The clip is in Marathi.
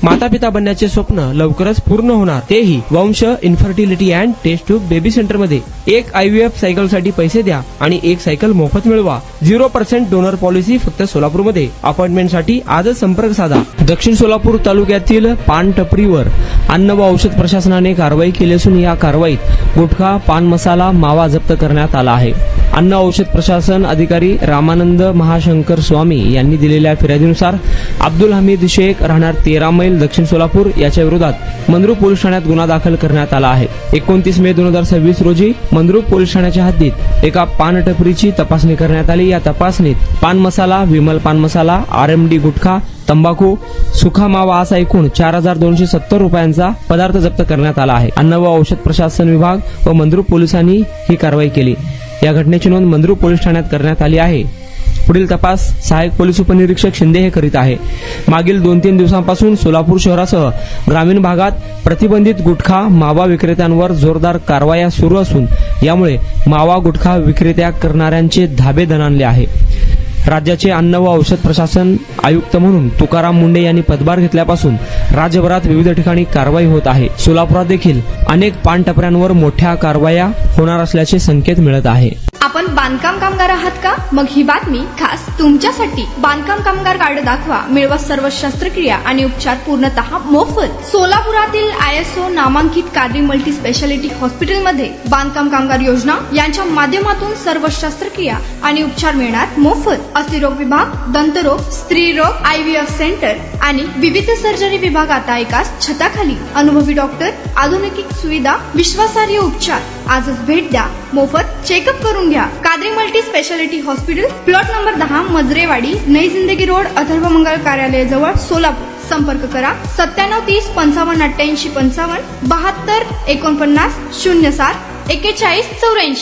माता पिता बनण्याचे स्वप्न लवकरच पूर्ण होणार, तेही Vansh infertility and test tube baby centre मध्ये. एक IVF सायकल साठी पैसे द्या आणि एक सायकल मोफत मिळवा. 0% डोनर पॉलिसी फक्त सोलापूरमध्ये. अपॉइंटमेंट साठी आजच संपर्क साधा. दक्षिण सोलापूर तालुक्यातील पान टपरीवर अन्न व औषध प्रशासनाने कारवाई केली असून या कारवाईत गुटखा, पान मसाला, मावा जप्त करण्यात आला आहे. अन्न औषध प्रशासन अधिकारी रामानंद महाशंकर स्वामी यांनी दिलेल्या फिर्यादीनुसार अब्दुल हमीद शेख राहणार 13 मैल दक्षिण सोलापूर याच्या विरोधात मंद्रुप पोलीस ठाण्यात गुन्हा दाखल करण्यात आला आहे. 29 मे 2026 रोजी मंद्रुप पोलीस ठाण्याच्या हद्दीत एका पान टपरीची तपासणी करण्यात आली. या तपासणीत पान मसाला, विमल पान मसाला, RMD गुटखा, तंबाखू, सुखा मावा असा एकूण 4270 रुपयांचा पदार्थ जप्त करण्यात आला आहे. अन्न व औषध प्रशासन विभाग व मंद्रुप पोलिसांनी ही कारवाई केली. या घटनेची नोंद मंद्रुप पोलीस ठाण्यात करण्यात आली आहे. पुढील तपास सहाय्यक पोलीस उपनिरीक्षक शिंदे हे करीत आहे. मागील 2-3 दिवसांपासून सोलापूर शहरासह ग्रामीण भागात प्रतिबंधित गुटखा, मावा विक्रेत्यांवर जोरदार कारवाया सुरू असून यामुळे मावा गुटखा विक्रेत्या करणाऱ्यांचे धाबे दणाणले आहे. राज्याचे अन्न व औषध प्रशासन आयुक्त म्हणून तुकाराम मुंडे यांनी पदभार घेतल्यापासून राज्यभरात विविध ठिकाणी कारवाई होत आहे. सोलापुरात देखील अनेक पान टपऱ्यांवर मोठ्या कारवाया होणार असल्याचे संकेत मिळत आहे. आपण बांधकाम कामगार आहात का? मग ही बातमी खास तुमच्यासाठी. बांधकाम कामगार कार्ड दाखवा, मिळवा सर्व शस्त्रक्रिया आणि उपचार पूर्णतः मोफत. सोलापुरातील ISO नामांकित कादरी मल्टी स्पेशालिटी हॉस्पिटलमध्ये बांधकाम कामगार योजना यांच्या माध्यमातून सर्व शस्त्रक्रिया आणि उपचार मिळणार मोफत. अस्थिरोग विभाग, दंतरोग, स्त्रीरोग, IVF सेंटर आणि विविध सर्जरी विभाग आता एकाच छताखाली. अनुभवी डॉक्टर, आधुनिक सुविधा, विश्वासार्ह उपचार. आजच भेट द्या, मोफत चेकअप करून घ्या. Qadri multi speciality hospital, plot number 10, Majrewadi, नई जिंदगी रोड, अथर्व मंगल कार्यालय जवळ, सोलापूर. संपर्क करा 9730 55 88 55 72 49 07 41 84.